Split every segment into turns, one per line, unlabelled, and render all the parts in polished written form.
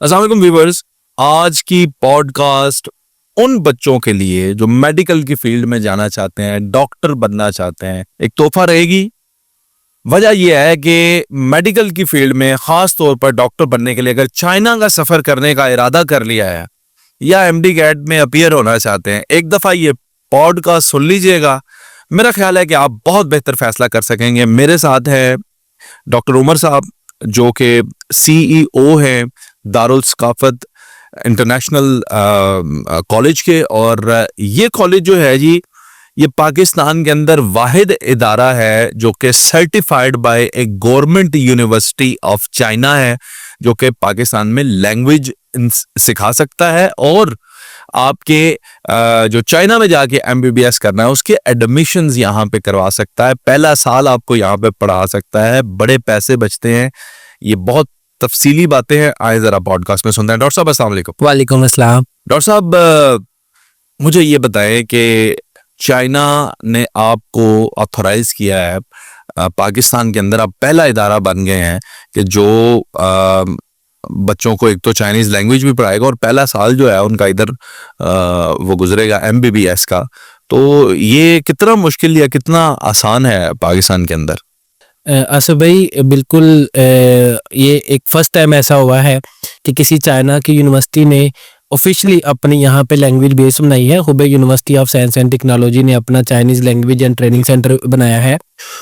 अस्सलाम वालेकुम व्यूअर्स। आज की पॉडकास्ट उन बच्चों के लिए जो मेडिकल की फील्ड में जाना चाहते हैं, डॉक्टर बनना चाहते हैं, एक तोहफा रहेगी। वजह यह है कि मेडिकल की फील्ड में खास तौर पर डॉक्टर बनने के लिए अगर चाइना का सफर करने का इरादा कर लिया है या एमडी कैट में अपीयर होना चाहते हैं, एक दफा ये पॉडकास्ट सुन लीजिएगा। मेरा ख्याल है कि आप बहुत बेहतर फैसला कर सकेंगे। मेरे साथ है डॉक्टर उमर साहब जो कि सीईओ हैं दारुल सकाफत इंटरनेशनल कॉलेज के, और ये कॉलेज जो है जी ये पाकिस्तान के अंदर वाहिद इदारा है जो कि certified by A government university of China है, जो कि पाकिस्तान में लैंग्वेज सिखा सकता है और आपके जो चाइना में जाके एमबीबीएस करना है उसके एडमिशंस यहाँ पे करवा सकता है। पहला साल आपको यहाँ पे पढ़ा सकता है, बड़े पैसे बचते हैं। ये बहुत तफसीली बातें हैं, आए जरा पॉडकास्ट में सुनते हैं। डॉक्टर साहब अस्सलाम वालेकुम।
वालेकुम अस्सलाम।
डॉक्टर साहब मुझे ये बताएं कि चाइना ने आपको ऑथोराइज किया है, पाकिस्तान के अंदर आप पहला इदारा बन गए हैं कि जो बच्चों को एक तो चाइनीज लैंग्वेज भी पढ़ाएगा और पहला साल जो है उनका इधर वो गुजरेगा एमबीबीएस का। तो ये कितना मुश्किल या कितना आसान है पाकिस्तान के अंदर?
असद भाई बिल्कुल, ये एक फर्स्ट टाइम ऐसा हुआ है कि किसी चाइना की यूनिवर्सिटी ने ऑफिशियली अपनी यहाँ पे लैंग्वेज बेस बनाई है। Hubei university of science and technology ने अपना Chinese language and training centre बनाया है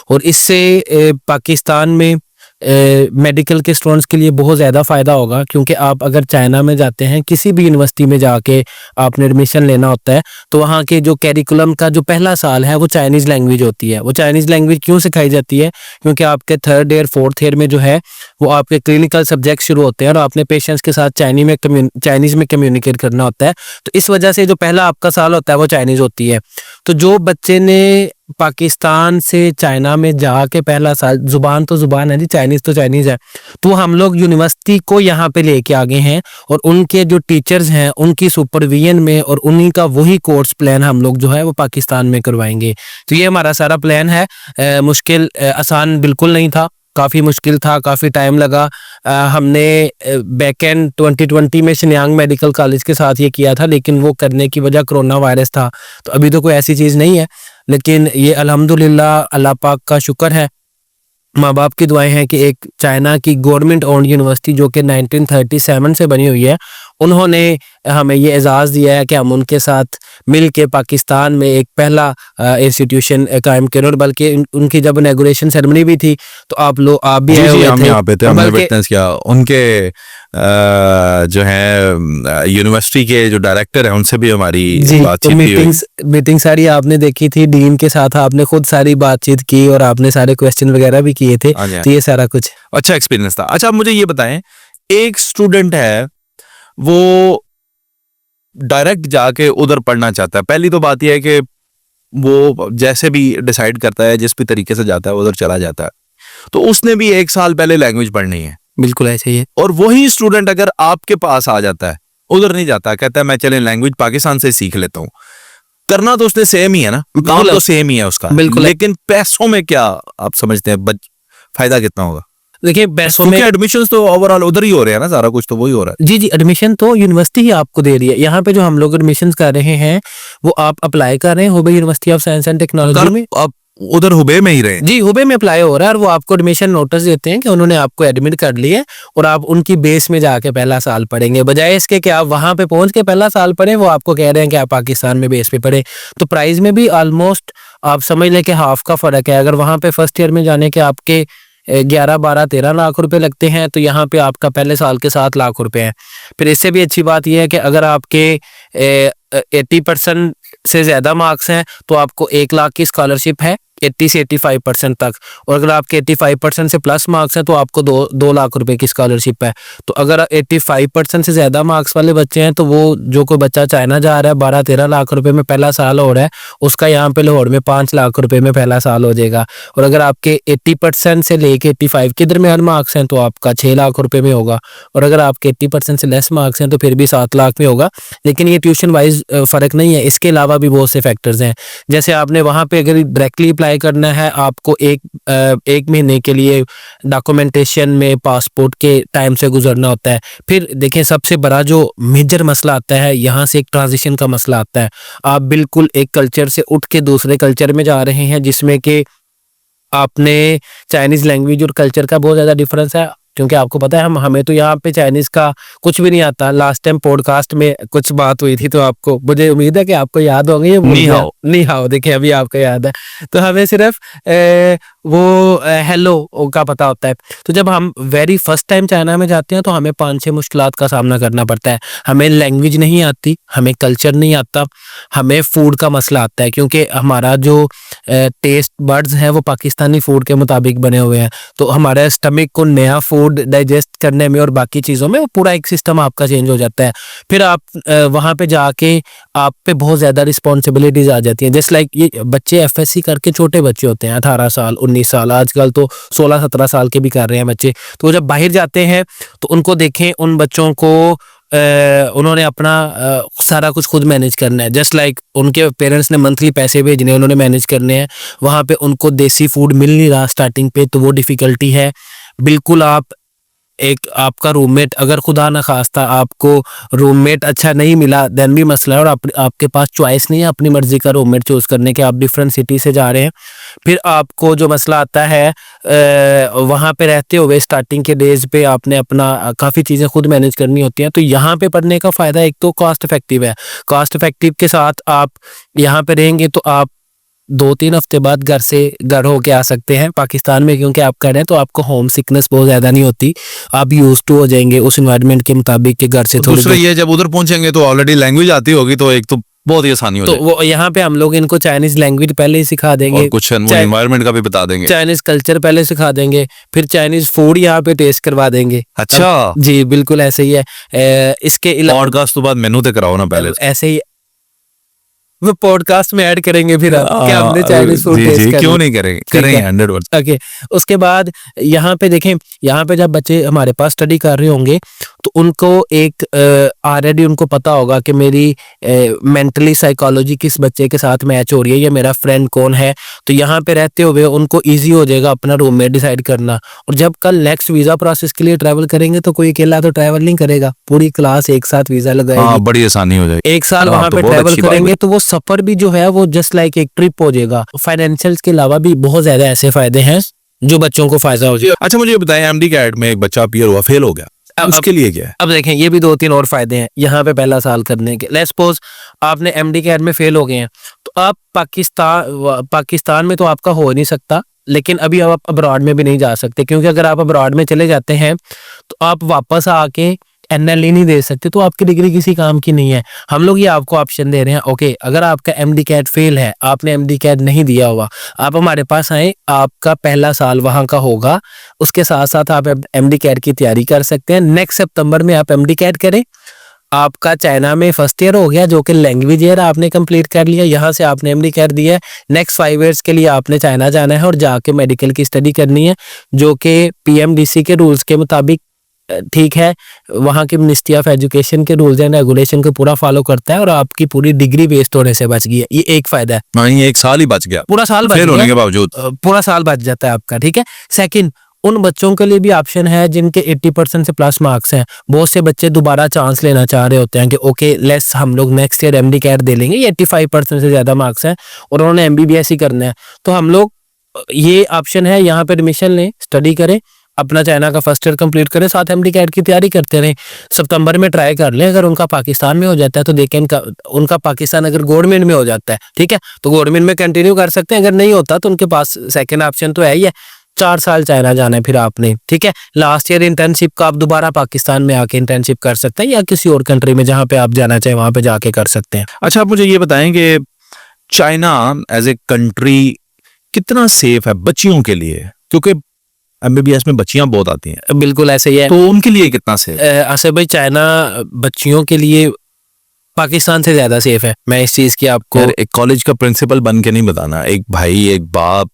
और इससे पाकिस्तान में मेडिकल के स्टूडेंट्स के लिए बहुत ज़्यादा फ़ायदा होगा, क्योंकि आप अगर चाइना में जाते हैं, किसी भी यूनिवर्सिटी में जाके आपने एडमिशन लेना होता है तो वहाँ के जो कैरिकुलम का जो पहला साल है वो चाइनीज़ लैंग्वेज होती है। वो चाइनीज़ लैंग्वेज क्यों सिखाई जाती है? क्योंकि आपके थर्ड ईयर फोर्थ ईयर में जो है वो आपके क्लिनिकल सब्जेक्ट शुरू होते हैं और आपने पेशेंट्स के साथ चाइनीज़ में कम्युनिकेट करना होता है। तो इस वजह से जो पहला आपका साल होता है वो चाइनीज़ होती है। तो जो बच्चे ने पाकिस्तान से चाइना में जाके पहला साल, जुबान तो जुबान है जी, चाइनीज़ तो चाइनीज़ है, तो हम लोग यूनिवर्सिटी को यहाँ पे लेके आ गए हैं और उनके जो टीचर्स हैं उनकी सुपरविजन में और उन्हीं का वही कोर्स प्लान हम लोग जो है वो पाकिस्तान में करवाएंगे। तो ये हमारा सारा प्लान है। मुश्किल आसान बिल्कुल नहीं था, काफ़ी मुश्किल था, काफ़ी टाइम लगा। हमने बैक एंड 2020 में शिन्यांग मेडिकल कॉलेज के साथ ये किया था, लेकिन वो करने की वजह कोरोना वायरस था। तो अभी तो कोई ऐसी चीज़ नहीं है, लेकिन ये अल्हम्दुलिल्लाह अल्लाह पाक का शुक्र है, माँ बाप की दुआएं हैं कि एक चाइना की गवर्नमेंट ओन्ड यूनिवर्सिटी जो कि 1937 से बनी हुई है, उन्होंने हमें ये एजाज़ दिया है कि हम उनके साथ मिल के पाकिस्तान में एक पहला इंस्टीट्यूशन कायम करें। और बल्कि उनकी जब इनॉग्रेशन सेरेमनी भी थी तो आप भी आए हुए थे,
हम यहाँ पे थे, हमने विटनेस किया। उनके जो है यूनिवर्सिटी के जो डायरेक्टर हैं उनसे भी हमारी बातचीत
तो मीटिंग सारी आपने देखी थी, डीन के साथ आपने खुद सारी बातचीत की और आपने सारे क्वेश्चन वगैरह भी किए थे। तो ये सारा कुछ
अच्छा एक्सपीरियंस था। अच्छा मुझे ये बताएं, एक स्टूडेंट है वो डायरेक्ट जाके उधर पढ़ना चाहता है। पहली तो बात यह है कि वो जैसे भी डिसाइड करता है, जिस भी तरीके से जाता है उधर चला जाता है, तो उसने भी एक साल पहले लैंग्वेज पढ़नी है।
बिल्कुल ऐसे ही है।
और वही स्टूडेंट अगर आपके पास आ जाता है, उधर नहीं जाता, कहता है मैं चले लैंग्वेज पाकिस्तान से सीख लेता हूँ, करना तो उसने सेम ही है ना, काम तो सेम ही है उसका, बिल्कुल। लेकिन पैसों में क्या आप समझते हैं फायदा कितना होगा?
देखिए पैसों में
एडमिशन तो ओवरऑल उधर ही हो रहे हैं ना, सारा कुछ तो वही हो रहा है।
जी जी, एडमिशन तो यूनिवर्सिटी ही आपको दे रही है। यहाँ पे जो हम लोग एडमिशन कर रहे हैं वो आप अप्लाई कर रहे हैं Hubei university of science and technology में।
आप उधर हुबे में ही रहे?
जी, हुबे में अप्लाई हो रहा है और वो आपको एडमिशन नोटिस देते हैं कि उन्होंने आपको एडमिट कर लिया और आप उनकी बेस में जाके पहला साल पढ़ेंगे, बजाय इसके कि आप वहाँ पे पहुँच के पहला साल पढ़ें। वो आपको कह रहे हैं कि आप पाकिस्तान में बेस पे पढ़े। तो प्राइस में भी ऑलमोस्ट आप समझ लें कि हाफ का फ़र्क है। अगर वहाँ पे फर्स्ट ईयर में जाने के आपके 11, 12, 13 लाख रुपए लगते हैं, तो यहाँ पे आपका पहले साल के 7 लाख रुपए हैं। फिर इससे भी अच्छी बात यह है कि अगर आपके 80% से ज़्यादा मार्क्स हैं तो आपको 1 लाख की स्कॉलरशिप है, 80 से 85% तक। और अगर आपके 85% से प्लस मार्क्स हैं तो आपको 2 लाख रुपए की स्कॉलरशिप है। तो अगर 85% से ज़्यादा मार्क्स वाले बच्चे हैं तो वो जो कोई बच्चा चाइना जा रहा है 12-13 लाख रुपए में पहला साल हो रहा है, उसका यहाँ पे लाहौर में 5 लाख रुपए में पहला साल हो जाएगा। और अगर आपके 80% से लेके 85 के दरमियान मार्क्स हैं तो आपका 6 लाख रुपए में होगा। और अगर आपके 80% से लेस मार्क्स हैं तो फिर भी 7 लाख में होगा। लेकिन ये ट्यूशन वाइज फ़र्क नहीं है, इसके अलावा भी बहुत से फैक्टर्स हैं। जैसे आपने वहाँ पर अगर डायरेक्टली अप्लाई करना है आपको एक महीने के लिए डॉक्यूमेंटेशन में पासपोर्ट के टाइम से गुजरना होता है। फिर देखें सबसे बड़ा जो मेजर मसला आता है यहाँ से एक ट्रांजिशन का मसला आता है। आप बिल्कुल एक कल्चर से उठ के दूसरे कल्चर में जा रहे हैं जिसमें कि आपने चाइनीज लैंग्वेज और कल्चर का बहुत ज़्यादा डिफरेंस है, क्योंकि आपको पता है हमें तो यहाँ पे चाइनीज का कुछ भी नहीं आता। लास्ट टाइम पॉडकास्ट में कुछ बात हुई थी तो आपको, मुझे उम्मीद है कि आपको याद होगी ये नी हाओ देखिए अभी आपको याद है। तो हमें सिर्फ वो हेलो का पता होता है। तो जब हम वेरी फर्स्ट टाइम चाइना में जाते हैं तो हमें 5-6 मुश्किलात का सामना करना पड़ता है। हमें लैंग्वेज नहीं आती, हमें कल्चर नहीं आता, हमें फूड का मसला आता है क्योंकि हमारा जो टेस्ट बड्स है वो पाकिस्तानी फूड के मुताबिक बने हुए हैं। तो हमारे स्टमक को नया फूड डाइजेस्ट करने में और बाकी चीज़ों में पूरा एक सिस्टम आपका चेंज हो जाता है। फिर आप वहाँ पे जाके आप पे बहुत ज़्यादा रिस्पॉन्सिबिलिटीज आ जाती हैं। जस्ट लाइक ये बच्चे FSC करके छोटे बच्चे होते हैं 18 साल 19 साल, आजकल तो 16-17 साल के भी कर रहे हैं बच्चे। तो जब बाहर जाते हैं तो उनको देखें, उन बच्चों को उन्होंने अपना सारा कुछ खुद मैनेज करना है। जस्ट लाइक उनके पेरेंट्स ने मंथली पैसे भेजने, उन्होंने मैनेज करने हैं। वहाँ पे उनको देसी फूड मिल नहीं रहा स्टार्टिंग पे, तो वो डिफ़िकल्टी है। बिल्कुल आप एक आपका रूममेट, अगर खुदा न खास्ता आपको रूममेट अच्छा नहीं मिला देन भी मसला है, और आपके पास चॉइस नहीं है अपनी मर्जी का रूममेट चूज करने के, आप डिफरेंट सिटी से जा रहे हैं। फिर आपको जो मसला आता है वहाँ पे रहते हुए स्टार्टिंग के डेज पे आपने अपना काफ़ी चीज़ें खुद मैनेज करनी होती हैं। तो यहाँ पे पढ़ने का फ़ायदा एक तो कॉस्ट इफेक्टिव है। कॉस्ट इफेक्टिव के साथ आप यहाँ पे रहेंगे तो आप 2-3 हफ्ते बाद घर होके आ सकते हैं पाकिस्तान में, क्योंकि आप कर रहे हैं तो आपको होम सिकनेस बहुत ज़्यादा नहीं होती। आप यूज टू हो जाएंगे उस एनवायरनमेंट के मुताबिक कि घर से
तो दूसरा ये जब उधर पहुंचेंगे तो ऑलरेडी लैंग्वेज आती होगी तो एक तो बहुत ही आसानी हो
तो वो यहाँ पे हम लोग इनको चाइनीज लैंग्वेज पहले ही सिखा देंगे
और कुछ एनवायरनमेंट का भी बता देंगे,
चाइनीज कल्चर पहले सिखा देंगे, फिर चाइनीज फूड यहाँ पे टेस्ट करवा देंगे।
अच्छा
जी बिल्कुल ऐसे ही है। इसके अलावा
पॉडकास्ट तो बाद मेनू तो कराओ ना पहले,
ऐसे ही वो पॉडकास्ट में ऐड करेंगे फिर कि हमने चाइनीज फूड टेस्ट करा।
क्यों नहीं करेंगे, करेंगे 100%।
ओके, उसके बाद यहाँ पे देखें, यहाँ पे जब बच्चे हमारे पास स्टडी कर रहे होंगे तो उनको एक ऑलरेडी उनको पता होगा कि मेरी मेंटली साइकोलॉजी किस बच्चे के साथ मैच हो रही है या मेरा फ्रेंड कौन है। तो यहाँ पे रहते हुए उनको ईजी हो जाएगा अपना रूममेट डिसाइड करना। और जब कल नेक्स्ट वीज़ा प्रोसेस के लिए ट्रैवल करेंगे तो कोई अकेला तो ट्रैवल नहीं करेगा, पूरी क्लास एक साथ वीज़ा लगाएगी,
बड़ी आसानी हो जाएगी।
1 साल वहाँ पे ट्रैवल करेंगे तो वो सफर भी जो है वो जस्ट लाइक एक ट्रिप हो जाएगा। फाइनेंशियल्स के अलावा भी बहुत ज्यादा ऐसे फायदे हैं जो बच्चों को फायदा हो जाए।
अच्छा मुझे बताएं, MD कैट में एक बच्चा अपीयर हुआ, फेल हो गया, उसके लिए क्या है?
अब देखें ये भी 2-3 और फायदे हैं यहाँ पे पहला साल करने के। लेट्स सपोज आपने MD कैट में फेल हो गए हैं तो आप पाकिस्तान में तो आपका हो नहीं सकता, लेकिन अभी आप अब्रॉड में भी नहीं जा सकते, क्योंकि अगर आप अब्रॉड में चले जाते हैं तो आप वापस आके NLE नहीं दे सकते, तो आपकी डिग्री किसी काम की नहीं है। हम लोग ये आपको ऑप्शन दे रहे हैं, ओके अगर आपका MD कैट फेल है, आपने MD कैट नहीं दिया हुआ, आप हमारे पास आए, आपका पहला साल वहाँ का होगा, उसके साथ साथ आप MD कैट की तैयारी कर सकते हैं। नेक्स्ट सितंबर में आप MD कैट करें, आपका चाइना में फर्स्ट ईयर हो गया जो कि लैंग्वेज ईयर आपने कंप्लीट कर लिया, यहाँ से आपने MD कैट दिया है। नेक्स्ट 5 इयर्स के लिए आपने चाइना जाना है और जाके मेडिकल की स्टडी करनी है, जो कि PMDC के रूल्स के मुताबिक ठीक है, वहाँ की मिनिस्ट्री ऑफ एजुकेशन के रूल्स एंड रेगुलेशन को पूरा फॉलो करता है और आपकी पूरी डिग्री वेस्ट होने से बच गई है। ये एक फायदा है।
नहीं, 1 साल ही बच गया,
पूरा साल
फेल होने के बावजूद
पूरा साल बच जाता है आपका। ठीक है, सेकंड, उन बच्चों के लिए भी ऑप्शन है जिनके 80% से प्लस मार्क्स हैं। बहुत से बच्चे दोबारा चांस लेना चाह रहे होते हैं कि ओके लेट्स हम लोग नेक्स्ट ईयर MD कैट दे लेंगे, ये 85% से ज्यादा मार्क्स हैं और उन्होंने MBBS ही करना है, तो हम लोग ये ऑप्शन है, यहाँ पे एडमिशन लें, स्टडी करें, अपना चाइना का फर्स्ट ईयर कंप्लीट करें, साथ MD कैट की तैयारी करते रहें। सितंबर में ट्राई कर लें, अगर उनका पाकिस्तान में हो जाता है तो देखें उनका पाकिस्तान अगर गवर्नमेंट में हो जाता है, ठीक है, तो गवर्नमेंट में कंटिन्यू कर सकते हैं। अगर नहीं होता तो उनके पास सेकंड ऑप्शन तो है ही है, 4 साल चाइना जाना है फिर आपने। ठीक है, लास्ट ईयर इंटर्नशिप का आप दोबारा पाकिस्तान में आके इंटर्नशिप कर सकते हैं या किसी और कंट्री में जहाँ पे आप जाना चाहें वहाँ पे जाके कर सकते हैं।
अच्छा आप मुझे ये बताएं कि चाइना एज ए कंट्री कितना सेफ है बच्चियों के लिए, क्योंकि MBBS में बच्चियां बहुत आती हैं।
बिल्कुल ऐसे ही है,
तो उनके लिए कितना सेफ?
आसिफ भाई चाइना बच्चियों के लिए पाकिस्तान से ज्यादा सेफ है। मैं इस चीज की आपको
एक कॉलेज का प्रिंसिपल बन के नहीं बताना, एक भाई, एक बाप,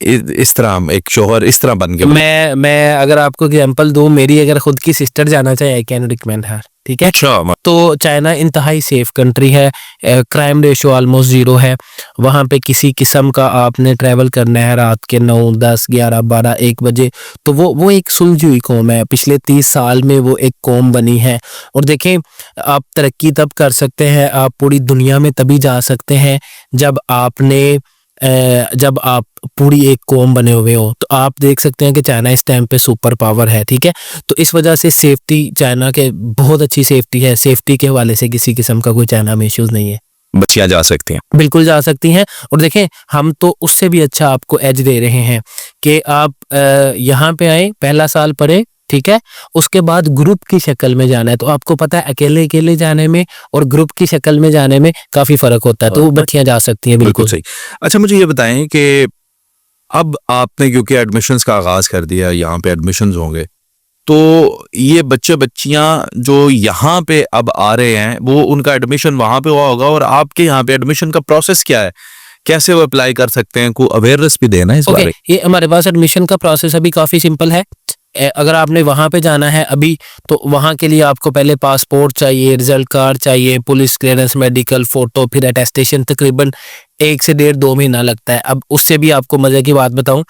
इस तरह एक शोहर, इस तरह बन के।
मैं अगर आपको एग्जांपल दूं, मेरी अगर खुद की सिस्टर जाना चाहे, आई कैन रिकमेंड हर। ठीक है।
अच्छा,
तो चाइना इंतहाई सेफ कंट्री है, क्राइम रेशो ऑलमोस्ट 0 है। वहाँ पे किसी किस्म का आपने ट्रैवल करना है रात के 9, 10, 11, 12, 1 बजे, तो वो एक सुलझी हुई कौम है। पिछले 30 साल में वो एक कौम बनी है। और देखें, आप तरक्की तब कर सकते हैं, आप पूरी दुनिया में तभी जा सकते हैं जब आप पूरी एक कौम बने हुए हो। तो आप देख सकते हैं कि चाइना इस टाइम पे सुपर पावर है, ठीक है। तो इस वजह से सेफ्टी चाइना के बहुत अच्छी सेफ्टी है। सेफ्टी के हवाले से किसी किस्म का कोई चाइना में इश्यूज नहीं है,
बच्चियां जा सकती हैं,
बिल्कुल जा सकती हैं। और देखें, हम तो उससे भी अच्छा आपको एज दे रहे हैं कि आप यहाँ पे आए, पहला साल पढ़े, ठीक है। उसके बाद ग्रुप की शक्ल में जाना है। तो आपको पता है अकेले अकेले जाने में और ग्रुप की शक्ल में जाने में काफी फर्क होता है। तो वो बच्चियां जा सकती हैं,
बिल्कुल
बिल्कुल
सही। अच्छा, मुझे ये बताएं कि अब आपने क्योंकि एडमिशन्स का आगाज कर दिया, यहाँ पे एडमिशन्स होंगे, तो ये बच्चे बच्चियां जो यहाँ पे अब आ रहे हैं, वो उनका एडमिशन वहां पे हुआ होगा, और आपके यहाँ पे एडमिशन का प्रोसेस क्या है, कैसे वो अप्लाई कर सकते हैं, कोई अवेयरनेस भी देना इस बारे।
ये हमारे पास एडमिशन का प्रोसेस अभी काफ़ी सिंपल है। अगर आपने वहाँ पे जाना है अभी, तो वहाँ के लिए आपको पहले पासपोर्ट चाहिए, रिजल्ट कार्ड चाहिए, पुलिस क्लियरेंस, मेडिकल, फोटो, फिर अटेस्टेशन। तकरीबन 1 से 1.5-2 महीना लगता है। अब उससे भी आपको मजे की बात बताऊं,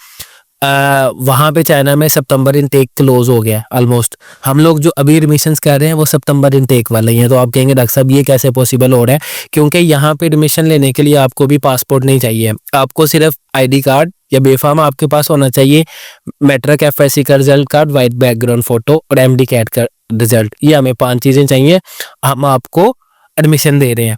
वहाँ पे चाइना में सितंबर इनटेक क्लोज हो गया ऑलमोस्ट। हम लोग जो अभी एडमिशन्स कर रहे हैं वो सितंबर इनटेक वाले ही हैं। तो आप कहेंगे डॉक्टर साहब ये कैसे पॉसिबल हो रहा है? क्योंकि यहाँ पे एडमिशन लेने के लिए आपको भी पासपोर्ट नहीं चाहिए, आपको सिर्फ आईडी कार्ड या बेफाम आपके पास होना चाहिए, मैट्रिक एफएससी का result card, white background photo और एमडी कैट का रिजल्ट। ये हमें 5 चीजें चाहिए, हम आपको एडमिशन दे रहे हैं।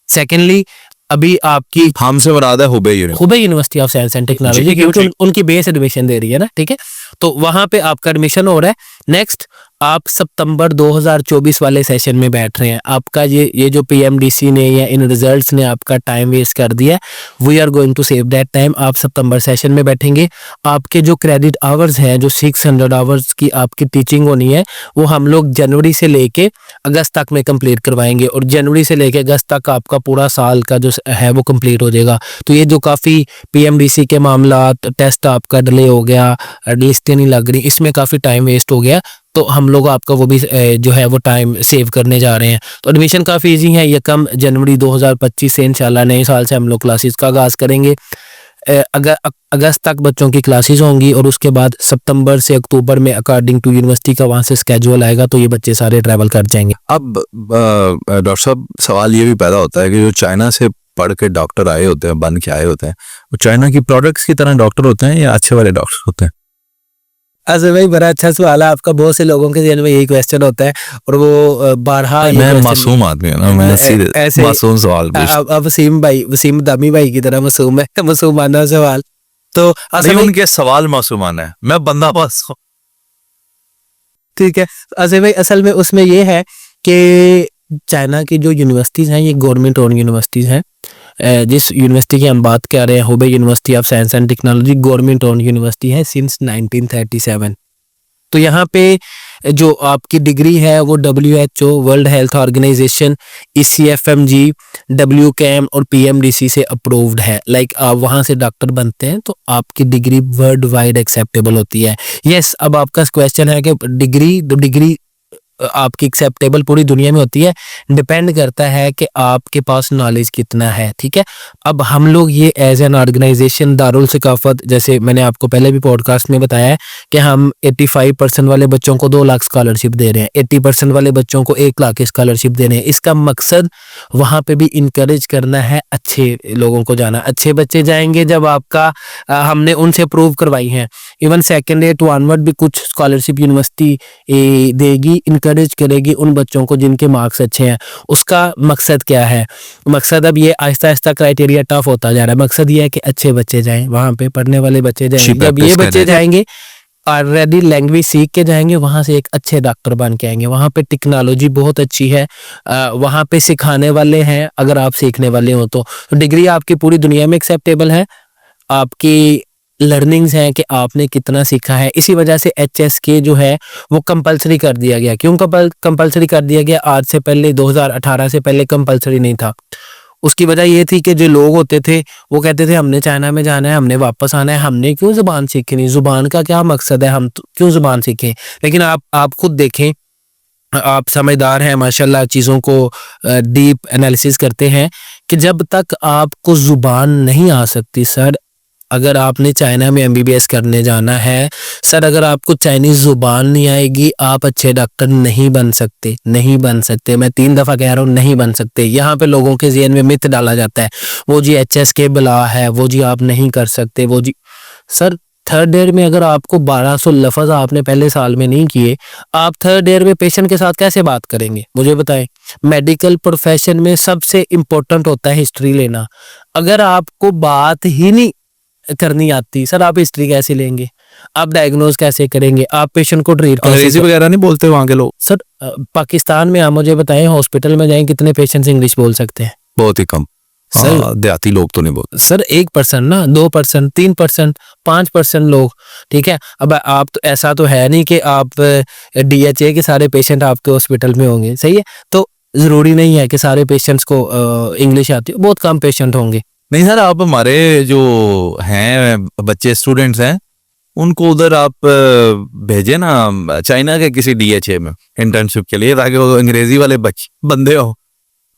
सेकेंडली, अभी आपकी
हमसे मुराद है Hubei
university of science and technology, क्योंकि उनकी बेस एडमिशन दे रही है ना, ठीक है। तो वहां पे आपका एडमिशन हो रहा है। नेक्स्ट, आप सितंबर 2024 वाले सेशन में बैठ रहे हैं। आपका ये जो पीएमडीसी ने या इन रिजल्ट्स ने आपका टाइम वेस्ट कर दिया, we are going to save that time. आप सितंबर सेशन में बैठेंगे। आपके जो क्रेडिट आवर्स हैं, जो 600 आवर्स की आपकी टीचिंग होनी है, वो हम लोग जनवरी से लेके अगस्त तक में कंप्लीट करवाएंगे, और जनवरी से लेके अगस्त तक आपका पूरा साल का जो है वो कंप्लीट हो जाएगा। तो ये जो काफ़ी पीएमडीसी के मामला, टेस्ट आपका डिले हो गया, लिस्टें नहीं लग रही, इसमें काफ़ी टाइम वेस्ट हो गया। तो हम लोग आपका वो भी जो है वो टाइम सेव करने जा रहे हैं। तो एडमिशन काफ़ी इजी है। ये कम जनवरी 2025 से इंशाल्लाह नए साल से हम लोग क्लासेस का आगाज़ करेंगे। अगस्त तक बच्चों की क्लासेस होंगी, और उसके बाद सितंबर से अक्टूबर में अकॉर्डिंग टू यूनिवर्सिटी का वहाँ से स्केड्यूल आएगा, तो ये बच्चे सारे ट्रैवल कर जाएंगे।
अब डॉक्टर साहब, सवाल ये भी पैदा होता है कि जो चाइना से पढ़ के डॉक्टर आए होते हैं, बन के आए होते हैं, वो चाइना की प्रोडक्ट्स की तरह डॉक्टर होते हैं या अच्छे वाले डॉक्टर होते हैं?
अच्छा भाई, बड़ा अच्छा सवाल है आपका। बहुत से लोगों के जहन में यही क्वेश्चन होता है, और वो बारहा
मैं मासूम आदमी हूं ना, मैं सीधे मासूम सवाल पूछ।
अब वसीम दामी भाई की तरह मासूम है, मासूमाना सवाल। तो
उनके सवाल मासूमाना है, मैं बंदा मासूम।
ठीक है अजय भाई, असल में उसमें ये है कि चाइना की जो यूनिवर्सिटीज़ हैं, ये गवर्नमेंट ओन यूनिवर्सिटीज़ हैं। जिस यूनिवर्सिटी की हम बात कर रहे हैं, Hubei university of science and technology, government own university है सिंस 1937। तो यहाँ पे जो आपकी डिग्री है वो WHO, world health organization, ECFMG, WCAM और PMDC से अप्रूव्ड है। लाइक आप वहाँ से डॉक्टर बनते हैं तो आपकी डिग्री वर्ल्ड वाइड एक्सेप्टेबल होती है। यस, अब आपका क्वेश्चन है कि डिग्री आपकी एक्सेप्टेबल पूरी दुनिया में होती है, डिपेंड करता है कि आपके पास नॉलेज कितना है, ठीक है। अब हम लोग ये एज एन ऑर्गेनाइजेशन दारुल सिकाफत, जैसे मैंने आपको पहले भी पॉडकास्ट में बताया है कि हम 85% वाले बच्चों को 2 लाख स्कॉलरशिप दे रहे हैं, 80% वाले बच्चों को 1 लाख की स्कॉलरशिप दे रहे हैं। इसका मकसद वहाँ पे भी इंकरेज करना है अच्छे लोगों को जाना। अच्छे बच्चे जाएंगे जब आपका हमने उनसे अप्रूव करवाई हैं। Even second year to onward भी कुछ स्कॉलरशिप यूनिवर्सिटी देगी, इंकरेज करेगी उन बच्चों को जिनके मार्क्स अच्छे हैं। उसका मकसद क्या है? मकसद अब ये आहिस्ता आहिस्ता क्राइटेरिया टफ होता जा रहा है। मकसद ये है कि अच्छे बच्चे जाएं, वहाँ पे पढ़ने वाले बच्चे जाएंगे। जब ये बच्चे जाएंगे ऑलरेडी लैंग्वेज सीख के जाएंगे, वहाँ से एक अच्छे डॉक्टर बन के आएंगे। वहाँ पे टेक्नोलॉजी बहुत अच्छी है, वहाँ पे सिखाने वाले हैं अगर आप सीखने वाले हो तो डिग्री आपकी पूरी दुनिया में एक्सेप्टेबल है। आपकी लर्निंग्स हैं कि आपने कितना सीखा है। इसी वजह से HSK जो है वो कंपलसरी कर दिया गया। क्यों कंपलसरी कर दिया गया? आज से पहले 2018 से पहले कंपलसरी नहीं था। उसकी वजह ये थी कि जो लोग होते थे वो कहते थे हमने चाइना में जाना है, हमने वापस आना है, हमने क्यों ज़ुबान सीखनी? ज़ुबान का क्या मकसद है? हम क्यों ज़ुबान सीखें? लेकिन आप खुद देखें, आप समझदार हैं माशाल्लाह, चीज़ों को डीप एनालिसिस करते हैं कि जब तक आपको ज़ुबान नहीं आ सकती सर, अगर आपने चाइना में एमबीबीएस करने जाना है सर, अगर आपको चाइनीज़ ज़ुबान नहीं आएगी, आप अच्छे डॉक्टर नहीं बन सकते, नहीं बन सकते। मैं 3 दफ़ा कह रहा हूँ, नहीं बन सकते। यहाँ पे लोगों के ज़हन में मिथ डाला जाता है, वो जी एचएसके बला है, वो जी आप नहीं कर सकते, वो जी। सर थर्ड ईयर में अगर आपको 1200 लफ्ज़ आपने पहले साल में नहीं किए, आप थर्ड ईयर में पेशेंट के साथ कैसे बात करेंगे, मुझे बताएं। मेडिकल प्रोफेशन में सबसे इम्पोर्टेंट होता है हिस्ट्री लेना। अगर आपको बात ही नहीं करनी आती सर, आप हिस्ट्री कैसे लेंगे, आप डायग्नोज कैसे करेंगे, आप पेशेंट को ट्रीट कैसे
अंग्रेजी वगैरह नहीं बोलते वहाँ के लोग?
सर पाकिस्तान में आप मुझे बताएं, हॉस्पिटल में जाएं, कितने पेशेंट्स इंग्लिश बोल सकते हैं?
बहुत ही कम।
सर
देहाती लोग तो नहीं बोलते
सर 1% ना, 2%, 3%, 5% लोग, ठीक है। अब आप तो ऐसा तो है नहीं कि आप डीएचए के सारे पेशेंट आपके हॉस्पिटल में होंगे, सही है। तो जरूरी नहीं है कि सारे पेशेंट्स को इंग्लिश आती है, बहुत कम पेशेंट होंगे।
नहीं सर, आप हमारे जो हैं बच्चे स्टूडेंट्स हैं उनको उधर आप भेजे ना चाइना के किसी डीएचए में इंटर्नशिप के लिए, ताकि वो अंग्रेजी वाले बंदे हो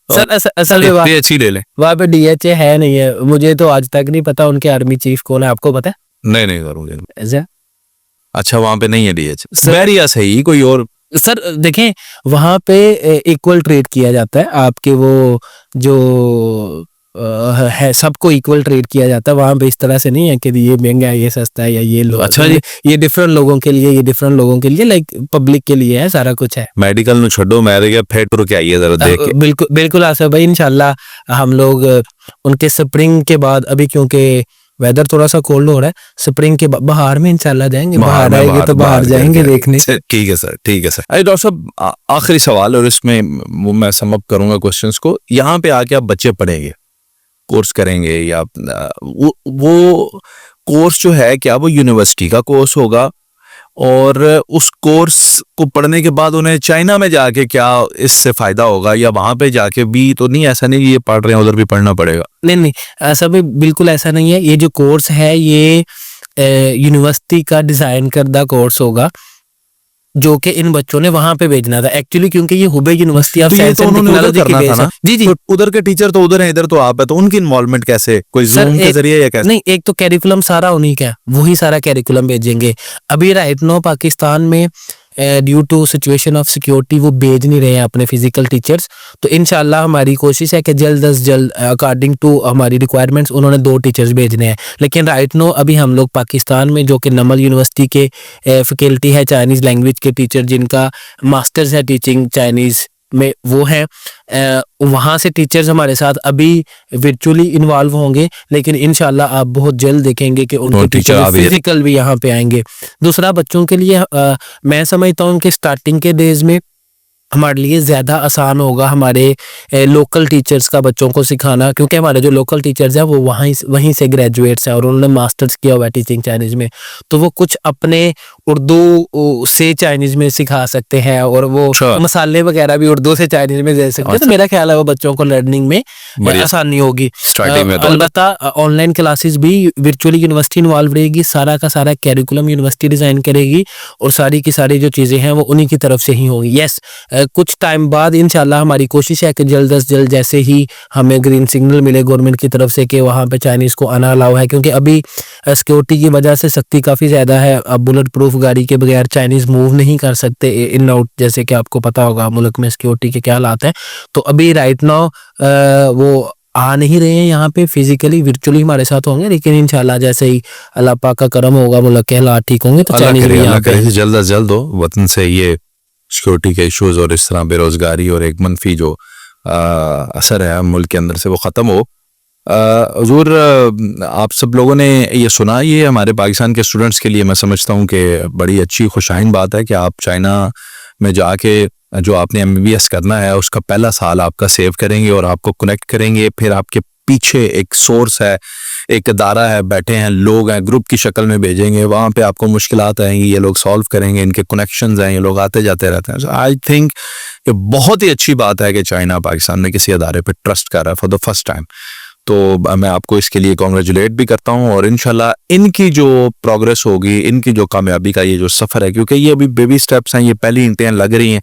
सर असल में
इतनी अच्छी ले लें।
वहाँ पे डीएचए है नहीं है, मुझे तो आज तक नहीं पता उनके आर्मी चीफ कौन है, आपको पता है?
नहीं सर मुझे।
ऐसा
अच्छा, वहाँ पे नहीं है डीएचए,
सर-
बैरिया सही कोई और?
सर देखें, वहाँ पे इक्वल ट्रीट किया जाता है, आपके वो जो है सबको इक्वल ट्रीट किया जाता है। वहाँ पे इस तरह से नहीं है कि ये महंगा है, ये सस्ता है, या ये लो।
अच्छा जी।
ये डिफरेंट लोगों के लिए, ये डिफरेंट लोगों के लिए, लाइक पब्लिक के लिए है, सारा कुछ है।
मेडिकल में छोड़ो, मैं गया फेट के आइए जरा देख के।
बिल्कुल बिल्कुल आसिफ भाई, इंशाल्लाह हम लोग उनके स्प्रिंग के बाद, अभी क्योंकि वेदर थोड़ा सा कोल्ड हो रहा है, स्प्रिंग के बाहर में इंशाल्लाह जाएंगे, बाहर आएंगे तो बाहर जाएंगे देखने।
ठीक है सर, ठीक है सर। अरे डॉक्टर साहब, आखिरी सवाल, और इसमें मैं सम अप करूंगा क्वेश्चंस को। यहाँ पे आके आप बच्चे पढ़ेंगे, कोर्स करेंगे, या वो कोर्स जो है, क्या वो यूनिवर्सिटी का कोर्स होगा? और उस कोर्स को पढ़ने के बाद उन्हें चाइना में जाके क्या इससे फायदा होगा, या वहां पे जाके भी तो नहीं, ऐसा नहीं कि ये पढ़ रहे हैं उधर भी पढ़ना पड़ेगा?
नहीं, ऐसा भी बिल्कुल ऐसा नहीं है। ये जो कोर्स है ये यूनिवर्सिटी का डिजाइन करदा कोर्स होगा, जो कि इन बच्चों ने वहां पे भेजना था एक्चुअली, क्योंकि ये Hubei university of science and technology की बेस है। जी
तो उधर के टीचर तो उधर हैं, इधर तो आप है, तो उनकी इन्वॉल्वमेंट कैसे, कोई जूम के जरिए या कैसे?
नहीं, एक तो कैरिकुलम सारा उन्हीं का, वही सारा कैरिकुलम भेजेंगे। अभी राइट नो पाकिस्तान में due to situation of security वो भेज नहीं रहे हैं अपने फिजिकल टीचर्स, तो इंशाल्लाह हमारी कोशिश है कि जल्द अज जल्द अकॉर्डिंग टू हमारी रिक्वायरमेंट्स उन्होंने 2 टीचर्स भेजने हैं। लेकिन राइट नो अभी हम लोग पाकिस्तान में, जो कि नमल यूनिवर्सिटी के फैकल्टी है चाइनीज़ लैंग्वेज के टीचर, जिनका मास्टर्स है टीचिंग चाइनीज़ में, वो हैं वहाँ से टीचर्स हमारे साथ अभी वर्चुअली इन्वॉल्व होंगे, लेकिन इंशाल्लाह आप बहुत जल्द देखेंगे कि उनके टीचर फिजिकल भी यहाँ पे आएंगे। दूसरा, बच्चों के लिए मैं समझता हूँ कि स्टार्टिंग के डेज में हमारे लिए ज़्यादा आसान होगा हमारे लोकल टीचर्स का बच्चों को सिखाना, क्योंकि हमारे जो लोकल टीचर्स हैं वो वहीं से ग्रेजुएट्स हैं और उन्होंने मास्टर्स किया हुआ है टीचिंग चाइनीज़ में, तो वो कुछ अपने उर्दू से चाइनीज़ में सिखा सकते हैं, और वो मसाले वगैरह भी उर्दू से चाइनीज़ में दे सकते हैं। तो मेरा ख्याल है वो बच्चों को लर्निंग में आसानी होगी। अलबत्ता ऑनलाइन क्लासेस भी वर्चुअली यूनिवर्सिटी इन्वॉल्व रहेगी, सारा का सारा कैरिकुलम यूनिवर्सिटी डिज़ाइन करेगी, और सारी की सारी जो चीज़ें हैं वो उन्हीं की तरफ से ही होंगी। यस, कुछ टाइम बाद इंशाल्लाह हमारी कोशिश है कि जल्द अज जल्द जैसे ही हमें ग्रीन सिग्नल मिले गवर्नमेंट की तरफ से कि वहाँ पे चाइनीज़ को आना अलाउ है, क्योंकि अभी सिक्योरिटी की वजह से सख्ती काफ़ी ज़्यादा है। अब बुलेट प्रूफ गाड़ी के बगैर चाइनीज़ मूव नहीं कर सकते इन आउट, जैसे कि आपको पता होगा मुल्क में सिक्योरिटी के क्या हालात हैं। तो अभी राइट नाउ वो आ नहीं रहे हैं यहाँ पे फिजिकली, वर्चुअली हमारे साथ होंगे, लेकिन इंशाल्लाह जैसे ही अल्लाह पाक का करम होगा, मुल्क के हालात ठीक होंगे, तो चाइनीज़ भी यहाँ पे
जल्द अज जल्द हो। वतन से ये सिक्योरिटी के इश्यूज और इस तरह बेरोजगारी और एक मनफी जो असर है मुल्क के अंदर से वो ख़त्म हो। हुजूर, आप सब लोगों ने ये सुना, ये हमारे पाकिस्तान के स्टूडेंट्स के लिए मैं समझता हूँ कि बड़ी अच्छी खुशाइन बात है कि आप चाइना में जाके जो आपने MBBS करना है उसका पहला साल आपका सेव करेंगे और आपको कनेक्ट करेंगे। फिर आपके पीछे एक सोर्स है, एक अदारा है, बैठे हैं लोग हैं, ग्रुप की शक्ल में भेजेंगे, वहाँ पे आपको मुश्किलात आएंगी, ये लोग सॉल्व करेंगे, इनके कनेक्शंस हैं, ये लोग आते जाते रहते हैं। आई थिंक ये बहुत ही अच्छी बात है कि चाइना पाकिस्तान में किसी अदारे पे ट्रस्ट कर रहा है फॉर द फर्स्ट टाइम। तो मैं आपको इसके लिए कॉन्ग्रेचुलेट भी करता हूँ और इंशाल्लाह इनकी जो प्रोग्रेस होगी, इनकी जो कामयाबी का ये जो सफ़र है, क्योंकि ये अभी बेबी स्टेप्स हैं, ये पहली ईंटें लग रही हैं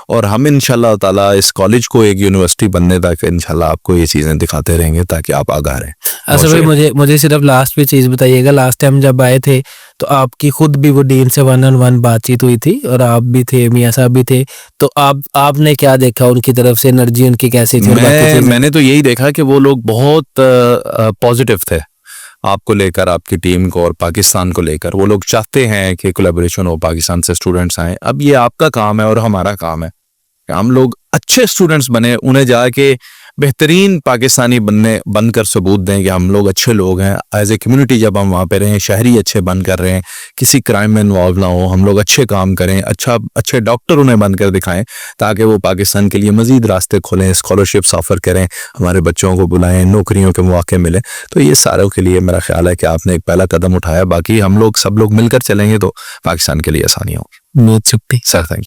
और हम इंशाल्लाह ताला इस कॉलेज को एक यूनिवर्सिटी बनने तक इंशाल्लाह आपको ये चीज़ें दिखाते रहेंगे ताकि आप आगाह रहें।
अच्छा भाई, मुझे सिर्फ लास्ट में चीज़ बताइएगा, लास्ट टाइम जब आए थे तो आपकी खुद भी वो डीन से 1-on-1 बातचीत हुई थी और आप भी थे, मियाँ साहब भी थे, तो आपने क्या देखा उनकी तरफ से, एनर्जी उनकी कैसी थी और बाकी चीज़ें?
मैंने तो यही देखा कि वो लोग बहुत पॉजिटिव थे आपको लेकर, आपकी टीम को और पाकिस्तान को लेकर। वो लोग चाहते हैं कि कोलैबोरेशन हो, पाकिस्तान से स्टूडेंट्स आए। अब ये आपका काम है और हमारा काम है कि हम लोग अच्छे स्टूडेंट्स बने, उन्हें जाके बेहतरीन पाकिस्तानी बनकर सबूत दें कि हम लोग अच्छे लोग हैं। एज ए कम्युनिटी जब हम वहाँ पे रहें, शहरी अच्छे बन कर रहें, किसी क्राइम में इन्वॉल्व ना हो, हम लोग अच्छे काम करें, अच्छे डॉक्टर उन्हें बनकर दिखाएं ताकि वो पाकिस्तान के लिए मजीद रास्ते खोलें, स्कॉलरशिप्स ऑफर करें, हमारे बच्चों को बुलाएं, नौकरियों के मौके मिले। तो ये सारों के लिए मेरा ख्याल है कि आपने एक पहला कदम उठाया। बाकी हम लोग सब लोग मिलकर चलेंगे तो पाकिस्तान के लिए आसानी होगी।
बहुत शुक्रिया
सर, थैंक यू।